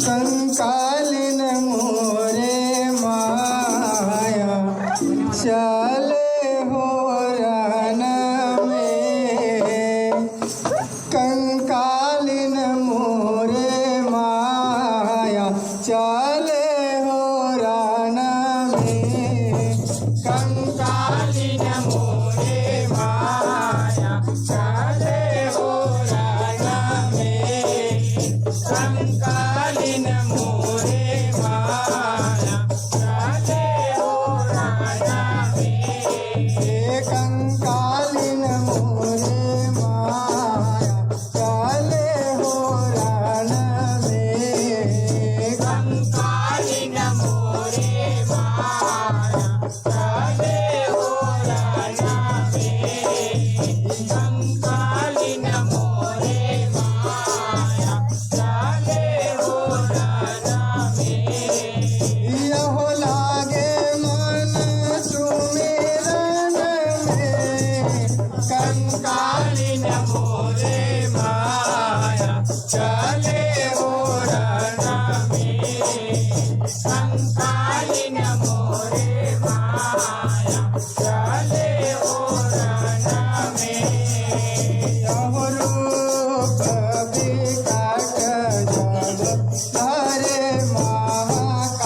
कंकालिन मोरे माया चले हो रन में। कंकालिन मोरे माया चले हो रन में। कंकालिन मोरे माया चले हो रन में। कंकालिन मोरे माया चले हो रन में। कंकालिन मोरे माया चले हो रन में। कंकालिन मोरे माया चले हो रन में। कंकालिन मोरे माया चले हो रन में। यहो लागे मन सुमिरन में। कंकालिन मोरे माया चले हो रन में। कंकालिन मोरे माया चले हो रन में। यहो रूप विकट जब धरे महाकाली।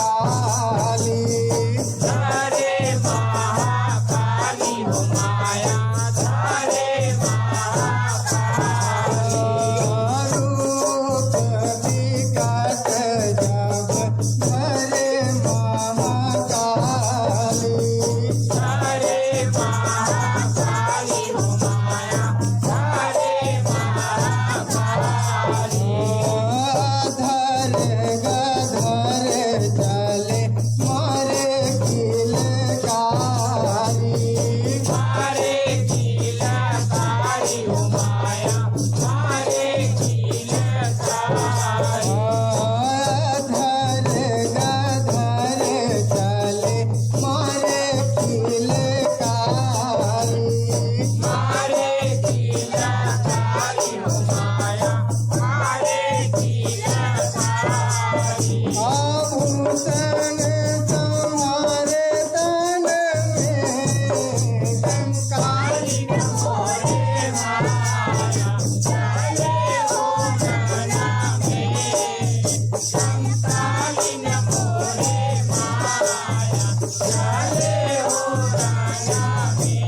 धरे महाकाली हो माया धरे महाकाली। रूप विकट जब धरे महाकाली। धरे महाकाली हो माया धरे महाकाली। धरे गधरे चले मारे किलकारी। मारे किलकारी हो माया मारे किलकारी। धरे गधरे चले मारे किलकारी। मारे किलकारी हो माया मारे किलकारी। आभूषण तुम्हारे तन में। कंकालिन मोरे माया चले हो रन में। कंकालिन मोरे माया चले हो रन में।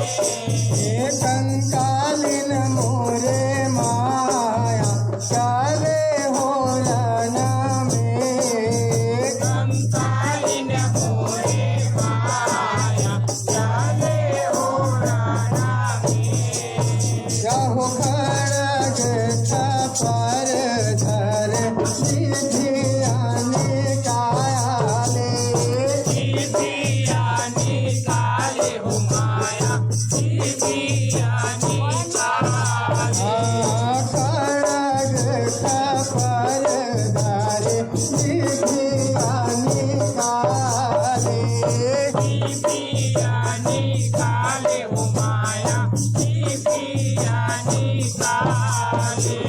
कंकालिन मोरे माया चले हो रन में। कंकालिन मोरे माया चले हो रन में। यहो खड़ग छपर धरे सिद्धिया निकाले। सिद्धिया निकाले हो माया सिद्धिया निकाले। खड़ग छपर धरे सिद्धिया निकाले। सिद्धिया निकाले हो माया सिद्धिया निकाले।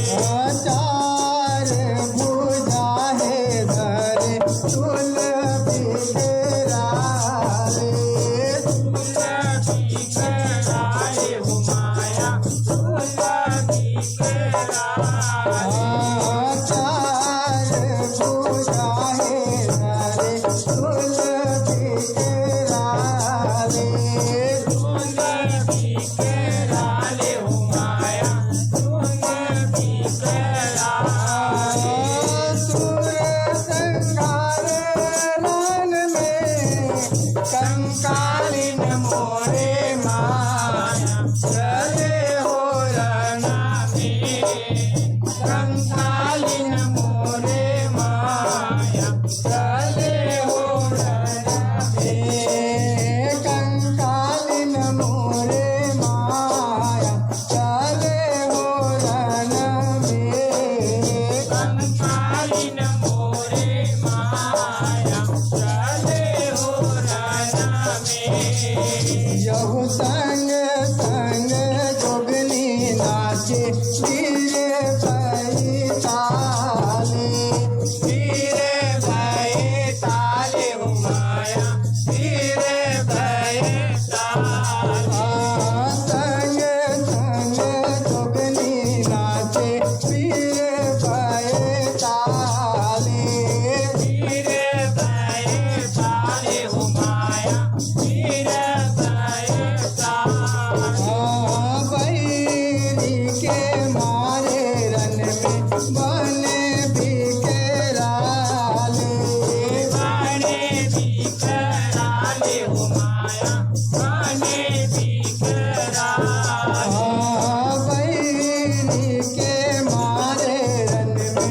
चार भुजा है धरे तुल बिखराले। तुल बिखराले हो माया तुल बिखराले। चार भुजा है धरे तुल बिखराले। तुल बिखराले हो माया तुल बिखराले। सुर संहार रन में। कंकालिन मोरे माया चले हो रन में। कंकालिन मोरे माया चले हो रन में। कंकालिन मोरे माया चले हो रन में। कंकालिन मोरे माया चले हो रन में। यहु संग संग जोगनी नाचे वीर परिता।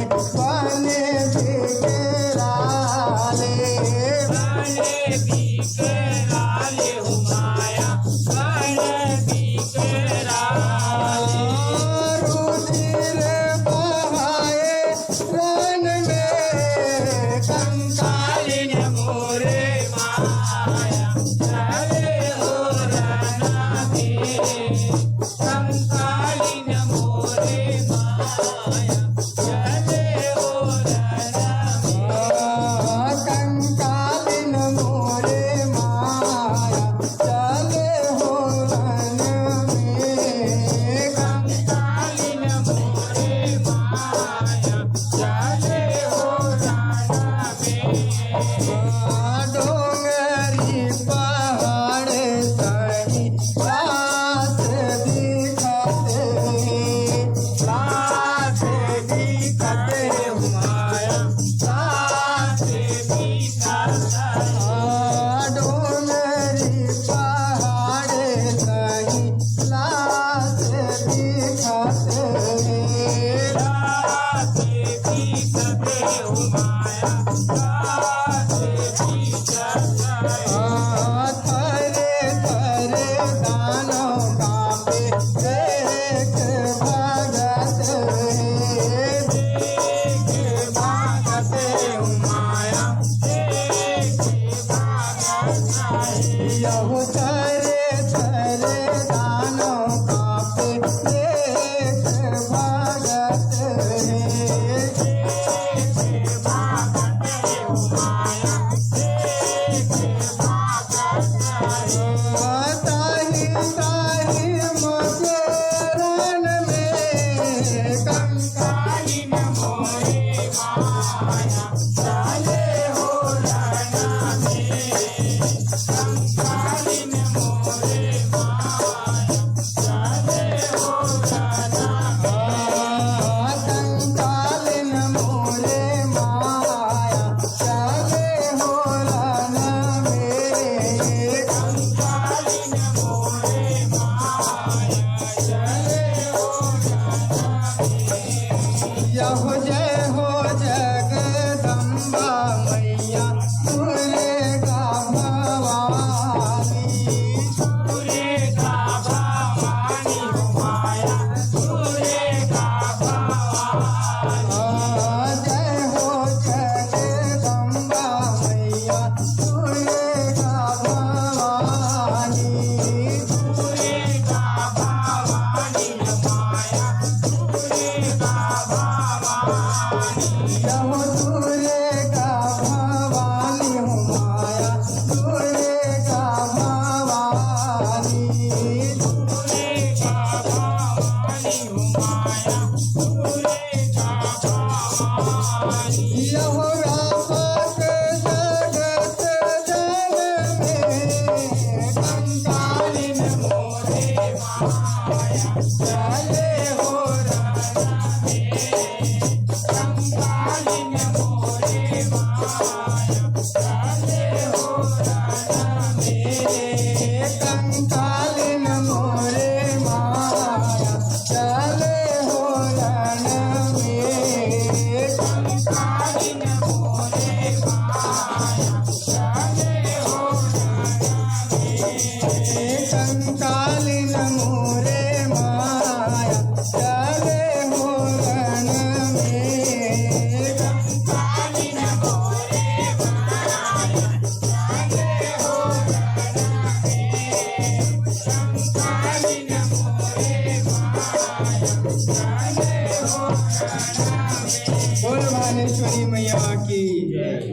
बने बिकराले बने बिकराले हो माया बने बिकराले रुधिर बहाए रन में कंकालिन मोरे माया चले हो रना में कंकालिन मोरे माया चले हो रना में कंकालिन मोरे माया चले हो रन में कंकालिन मोरे माया चले हो रना में डोंगरी पहाड़ सही रात दिखते साथ दिखते हुमाया साथ दिखता डोंगरी पहाड़ सही रात दिखते साथ दिखते हुमाया साथ दिखता थरे थरे दानों कांपे देख भगत देख भागते हुमाया देख भागता यहु थरे थरे दानों कांपे देख भगत ताही ताही मुझे रन में कंकालिन मोरे माया चले हो रना में कंकालिन मोरे माया चले हो रना कंकालिन मोरे माया चले हो रन में कंकालिन मोरे माया चले हो रना यहो जय हो जगदम्बा मैया दुर्गा भवानी दुर्गा भवानी हो माया दुर्गा भवानी जय हो जगदम्बा मैया दुर्गा भवानी दुर्गा भवानी माया दुर्गा भवानी यहो दुर्गा भवानी हो माया दुर्गा भवानी दुर्गा भवानी माया दुर्गा भवानी यहो व्यापक जगत जग में कंकालिन मोरे माया चले हो रना में कंकालिन मोरे माया चले हो रना में कंकालिन मोरे माया चले हो रन में कंकालिन मोरे माया चले हो रना में कंकालिन मोरे माया चले हो रन में कंकालिन मोरे माया चले हो रना में कंकालिन मोरे माया चले हो रना में बोल भानेश्वरी मैया की जय